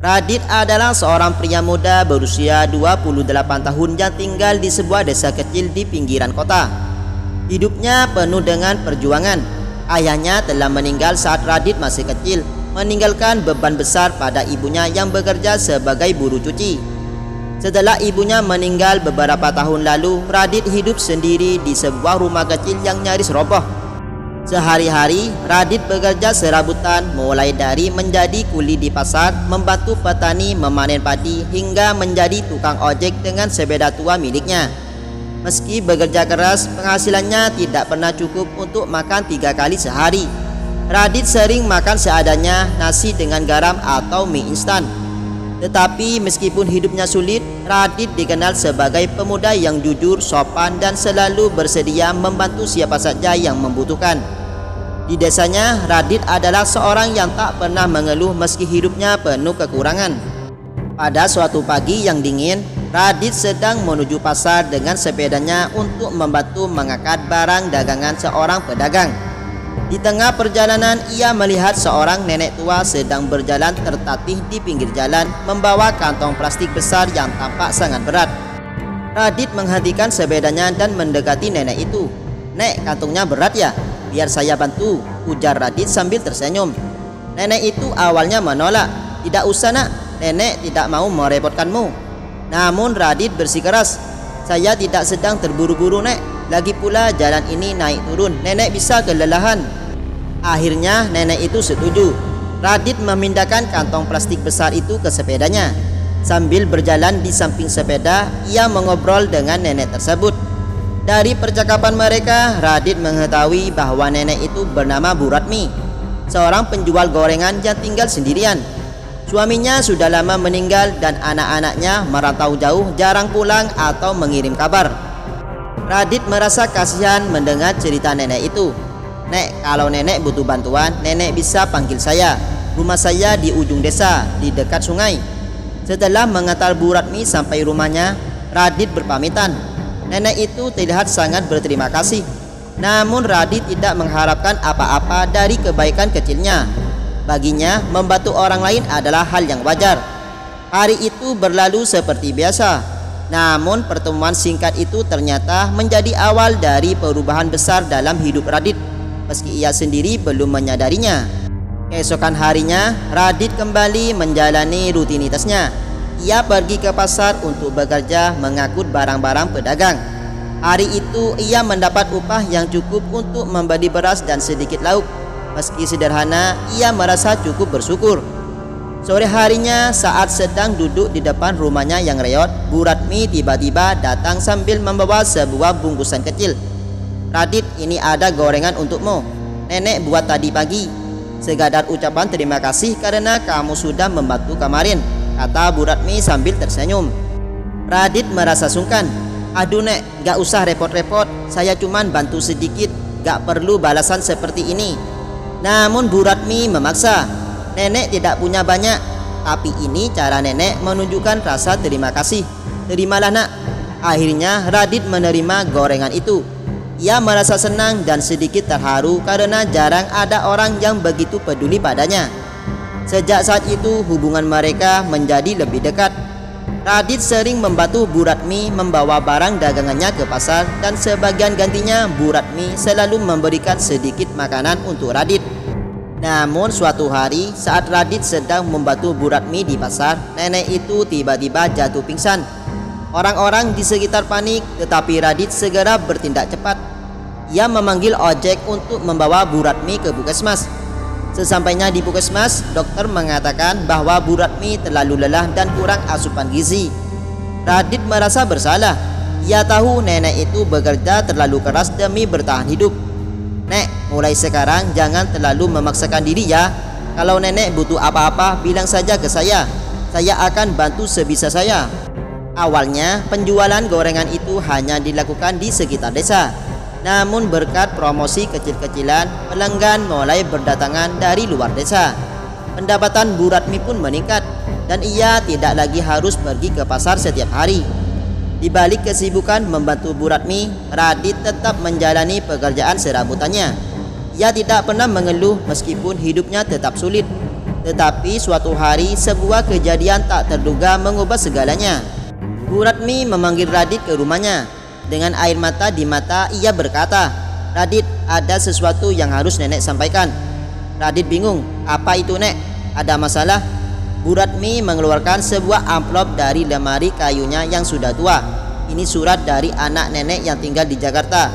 Radit adalah seorang pria muda berusia 28 tahun yang tinggal di sebuah desa kecil di pinggiran kota. Hidupnya penuh dengan perjuangan. Ayahnya telah meninggal saat Radit masih kecil, meninggalkan beban besar pada ibunya yang bekerja sebagai buruh cuci. Setelah ibunya meninggal beberapa tahun lalu, Radit hidup sendiri di sebuah rumah kecil yang nyaris roboh. Sehari-hari, Radit bekerja serabutan, mulai dari menjadi kuli di pasar, membantu petani memanen padi, hingga menjadi tukang ojek dengan sepeda tua miliknya. Meski bekerja keras, penghasilannya tidak pernah cukup untuk makan 3 kali sehari. Radit sering makan seadanya, nasi dengan garam atau mie instan. Tetapi meskipun hidupnya sulit, Radit dikenal sebagai pemuda yang jujur, sopan, dan selalu bersedia membantu siapa saja yang membutuhkan. Di desanya, Radit adalah seorang yang tak pernah mengeluh meski hidupnya penuh kekurangan. Pada suatu pagi yang dingin, Radit sedang menuju pasar dengan sepedanya untuk membantu mengangkat barang dagangan seorang pedagang. Di tengah perjalanan, ia melihat seorang nenek tua sedang berjalan tertatih di pinggir jalan, membawa kantong plastik besar yang tampak sangat berat. Radit menghentikan sepedanya dan mendekati nenek itu. "Nek, kantongnya berat ya? Biar saya bantu," ujar Radit sambil tersenyum. Nenek itu awalnya menolak. "Tidak usah nak, nenek tidak mau merepotkanmu." Namun Radit bersikeras, "Saya tidak sedang terburu-buru nek. Lagi pula jalan ini naik turun, nenek bisa kelelahan." Akhirnya nenek itu setuju. Radit memindahkan kantong plastik besar itu ke sepedanya. Sambil berjalan di samping sepeda, ia mengobrol dengan nenek tersebut. Dari percakapan mereka, Radit mengetahui bahwa nenek itu bernama Bu Ratmi, seorang penjual gorengan yang tinggal sendirian. Suaminya sudah lama meninggal dan anak-anaknya merantau jauh, jarang pulang atau mengirim kabar. Radit merasa kasihan mendengar cerita nenek itu. "Nek, kalau nenek butuh bantuan, nenek bisa panggil saya. Rumah saya di ujung desa, di dekat sungai." Setelah mengantar Bu Ratmi sampai rumahnya, Radit berpamitan. Nenek itu terlihat sangat berterima kasih. Namun Radit tidak mengharapkan apa-apa dari kebaikan kecilnya. Baginya, membantu orang lain adalah hal yang wajar. Hari itu berlalu seperti biasa. Namun pertemuan singkat itu ternyata menjadi awal dari perubahan besar dalam hidup Radit, meski ia sendiri belum menyadarinya. Keesokan harinya, Radit kembali menjalani rutinitasnya. Ia pergi ke pasar untuk bekerja mengangkut barang-barang pedagang. Hari itu ia mendapat upah yang cukup untuk membeli beras dan sedikit lauk. Meski sederhana, ia merasa cukup bersyukur. Sore harinya, saat sedang duduk di depan rumahnya yang reot, Bu Ratmi tiba-tiba datang sambil membawa sebuah bungkusan kecil. "Radit, ini ada gorengan untukmu. Nenek buat tadi pagi. Sekadar ucapan terima kasih karena kamu sudah membantu kemarin," kata Bu Ratmi sambil tersenyum. Radit merasa sungkan. "Aduh nek, gak usah repot-repot. Saya cuman bantu sedikit, gak perlu balasan seperti ini." Namun Bu Ratmi memaksa. "Nenek tidak punya banyak, tapi ini cara nenek menunjukkan rasa terima kasih. Terimalah nak." Akhirnya Radit menerima gorengan itu. Ia merasa senang dan sedikit terharu karena jarang ada orang yang begitu peduli padanya. Sejak saat itu hubungan mereka menjadi lebih dekat. Radit sering membantu Bu Ratmi membawa barang dagangannya ke pasar, dan sebagian gantinya Bu Ratmi selalu memberikan sedikit makanan untuk Radit. Namun suatu hari saat Radit sedang membantu Bu Ratmi di pasar, nenek itu tiba-tiba jatuh pingsan. Orang-orang di sekitar panik, tetapi Radit segera bertindak cepat. Ia memanggil ojek untuk membawa Bu Ratmi ke puskesmas. Sesampainya di puskesmas, dokter mengatakan bahwa Bu Ratmi terlalu lelah dan kurang asupan gizi. Radit merasa bersalah. Ia tahu nenek itu bekerja terlalu keras demi bertahan hidup. "Nek, mulai sekarang jangan terlalu memaksakan diri ya. Kalau nenek butuh apa-apa, bilang saja ke saya. Saya akan bantu sebisa saya." Awalnya, penjualan gorengan itu hanya dilakukan di sekitar desa. Namun berkat promosi kecil-kecilan, pelanggan mulai berdatangan dari luar desa. Pendapatan Bu Ratmi pun meningkat, dan ia tidak lagi harus pergi ke pasar setiap hari. Di balik kesibukan membantu Bu Ratmi, Radit tetap menjalani pekerjaan serabutannya. Ia tidak pernah mengeluh meskipun hidupnya tetap sulit. Tetapi suatu hari sebuah kejadian tak terduga mengubah segalanya. Bu Ratmi memanggil Radit ke rumahnya. Dengan air mata di mata ia berkata, "Radit, ada sesuatu yang harus nenek sampaikan." Radit bingung, "Apa itu, Nek? Ada masalah?" Bu Ratmi mengeluarkan sebuah amplop dari lemari kayunya yang sudah tua. "Ini surat dari anak nenek yang tinggal di Jakarta.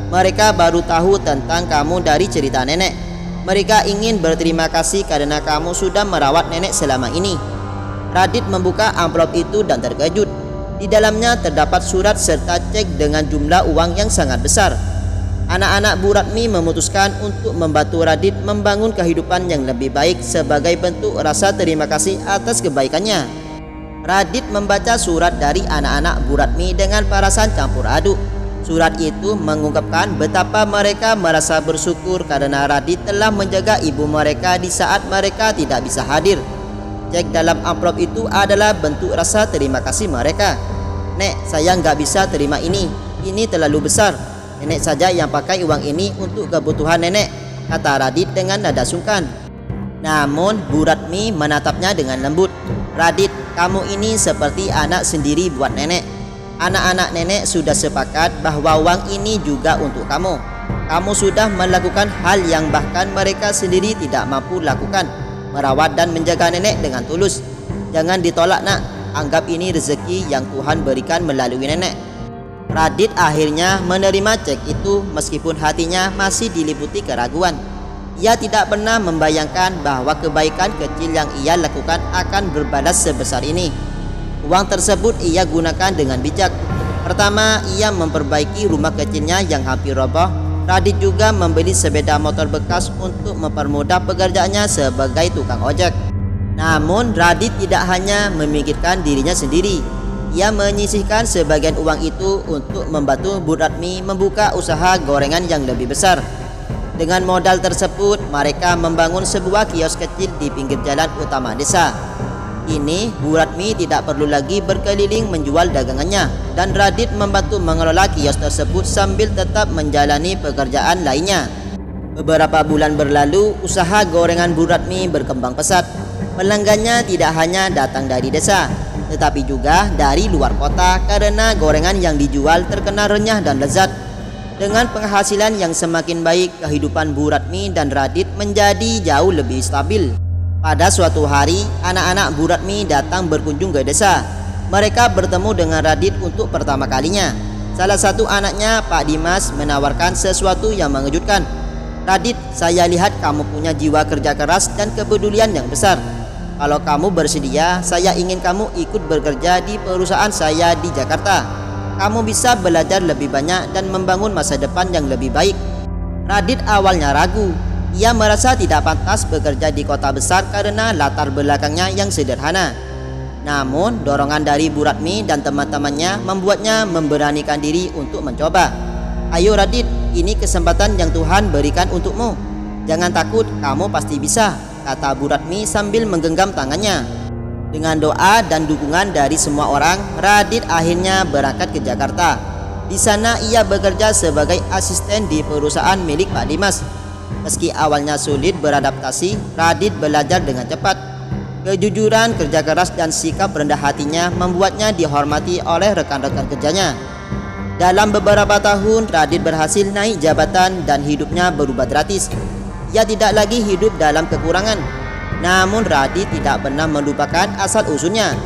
Mereka baru tahu tentang kamu dari cerita nenek. Mereka ingin berterima kasih karena kamu sudah merawat nenek selama ini." Radit membuka amplop itu dan terkejut. Di dalamnya terdapat surat serta cek dengan jumlah uang yang sangat besar. Anak-anak Bu Ratmi memutuskan untuk membantu Radit membangun kehidupan yang lebih baik sebagai bentuk rasa terima kasih atas kebaikannya. Radit membaca surat dari anak-anak Bu Ratmi dengan perasaan campur aduk. Surat itu mengungkapkan betapa mereka merasa bersyukur karena Radit telah menjaga ibu mereka di saat mereka tidak bisa hadir. Cek dalam amplop itu adalah bentuk rasa terima kasih mereka. "Nek, saya nggak bisa terima ini. Ini terlalu besar. Nenek saja yang pakai uang ini untuk kebutuhan nenek," kata Radit dengan nada sungkan. Namun Bu Ratmi menatapnya dengan lembut. "Radit, kamu ini seperti anak sendiri buat nenek. Anak-anak nenek sudah sepakat bahwa uang ini juga untuk kamu. Kamu sudah melakukan hal yang bahkan mereka sendiri tidak mampu lakukan, merawat dan menjaga nenek dengan tulus. Jangan ditolak, Nak. Anggap ini rezeki yang Tuhan berikan melalui nenek." Radit akhirnya menerima cek itu meskipun hatinya masih diliputi keraguan. Ia tidak pernah membayangkan bahwa kebaikan kecil yang ia lakukan akan berbalas sebesar ini. Uang tersebut ia gunakan dengan bijak. Pertama, ia memperbaiki rumah kecilnya yang hampir roboh. Radit juga membeli sepeda motor bekas untuk mempermudah pekerjaannya sebagai tukang ojek. Namun Radit tidak hanya memikirkan dirinya sendiri. Ia menyisihkan sebagian uang itu untuk membantu Bu Ratmi membuka usaha gorengan yang lebih besar. Dengan modal tersebut, mereka membangun sebuah kios kecil di pinggir jalan utama desa. Kini Bu Ratmi tidak perlu lagi berkeliling menjual dagangannya, dan Radit membantu mengelola kios tersebut sambil tetap menjalani pekerjaan lainnya. Beberapa bulan berlalu, usaha gorengan Bu Ratmi berkembang pesat. Pelanggannya tidak hanya datang dari desa, tetapi juga dari luar kota karena gorengan yang dijual terkenal renyah dan lezat. Dengan penghasilan yang semakin baik, kehidupan Bu Ratmi dan Radit menjadi jauh lebih stabil. Pada suatu hari, anak-anak Bu Ratmi datang berkunjung ke desa. Mereka bertemu dengan Radit untuk pertama kalinya. Salah satu anaknya, Pak Dimas, menawarkan sesuatu yang mengejutkan. "Radit, saya lihat kamu punya jiwa kerja keras dan kepedulian yang besar. Kalau kamu bersedia, saya ingin kamu ikut bekerja di perusahaan saya di Jakarta. Kamu bisa belajar lebih banyak dan membangun masa depan yang lebih baik." Radit awalnya ragu. Ia merasa tidak pantas bekerja di kota besar karena latar belakangnya yang sederhana. Namun dorongan dari Bu Ratmi dan teman-temannya membuatnya memberanikan diri untuk mencoba. "Ayo Radit, ini kesempatan yang Tuhan berikan untukmu. Jangan takut, kamu pasti bisa," kata Bu Ratmi sambil menggenggam tangannya. Dengan doa dan dukungan dari semua orang, Radit akhirnya berangkat ke Jakarta. Di sana ia bekerja sebagai asisten di perusahaan milik Pak Dimas. Meski awalnya sulit beradaptasi, Radit belajar dengan cepat. Kejujuran, kerja keras, dan sikap rendah hatinya membuatnya dihormati oleh rekan-rekan kerjanya. Dalam beberapa tahun, Radit berhasil naik jabatan dan hidupnya berubah drastis. Ia tidak lagi hidup dalam kekurangan. Namun Radit tidak pernah melupakan asal-usulnya.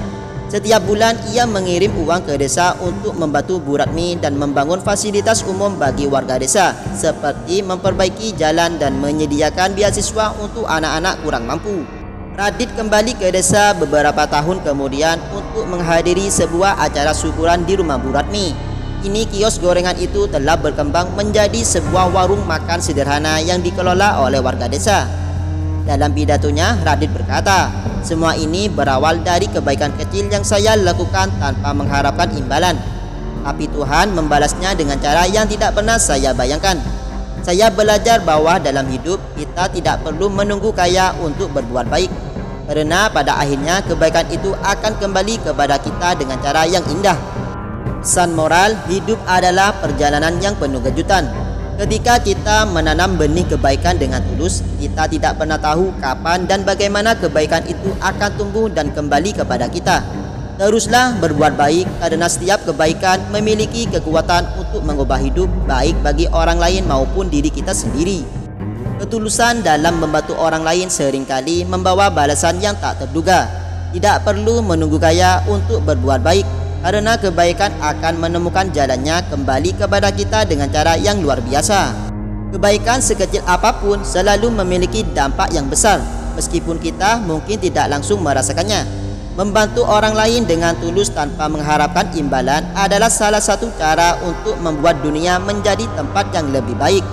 Setiap bulan ia mengirim uang ke desa untuk membantu Bu Ratmi dan membangun fasilitas umum bagi warga desa, seperti memperbaiki jalan dan menyediakan beasiswa untuk anak-anak kurang mampu. Radit kembali ke desa beberapa tahun kemudian untuk menghadiri sebuah acara syukuran di rumah Bu Ratmi. Kini kios gorengan itu telah berkembang menjadi sebuah warung makan sederhana yang dikelola oleh warga desa. Dalam pidatonya, Radit berkata, "Semua ini berawal dari kebaikan kecil yang saya lakukan tanpa mengharapkan imbalan. Tapi Tuhan membalasnya dengan cara yang tidak pernah saya bayangkan. Saya belajar bahwa dalam hidup kita tidak perlu menunggu kaya untuk berbuat baik. Karena pada akhirnya kebaikan itu akan kembali kepada kita dengan cara yang indah." Pesan moral, hidup adalah perjalanan yang penuh kejutan. Ketika kita menanam benih kebaikan dengan tulus, kita tidak pernah tahu kapan dan bagaimana kebaikan itu akan tumbuh dan kembali kepada kita. Teruslah berbuat baik karena setiap kebaikan memiliki kekuatan untuk mengubah hidup baik bagi orang lain maupun diri kita sendiri. Ketulusan dalam membantu orang lain seringkali membawa balasan yang tak terduga. Tidak perlu menunggu kaya untuk berbuat baik, karena kebaikan akan menemukan jalannya kembali kepada kita dengan cara yang luar biasa. Kebaikan sekecil apapun selalu memiliki dampak yang besar, meskipun kita mungkin tidak langsung merasakannya. Membantu orang lain dengan tulus tanpa mengharapkan imbalan adalah salah satu cara untuk membuat dunia menjadi tempat yang lebih baik.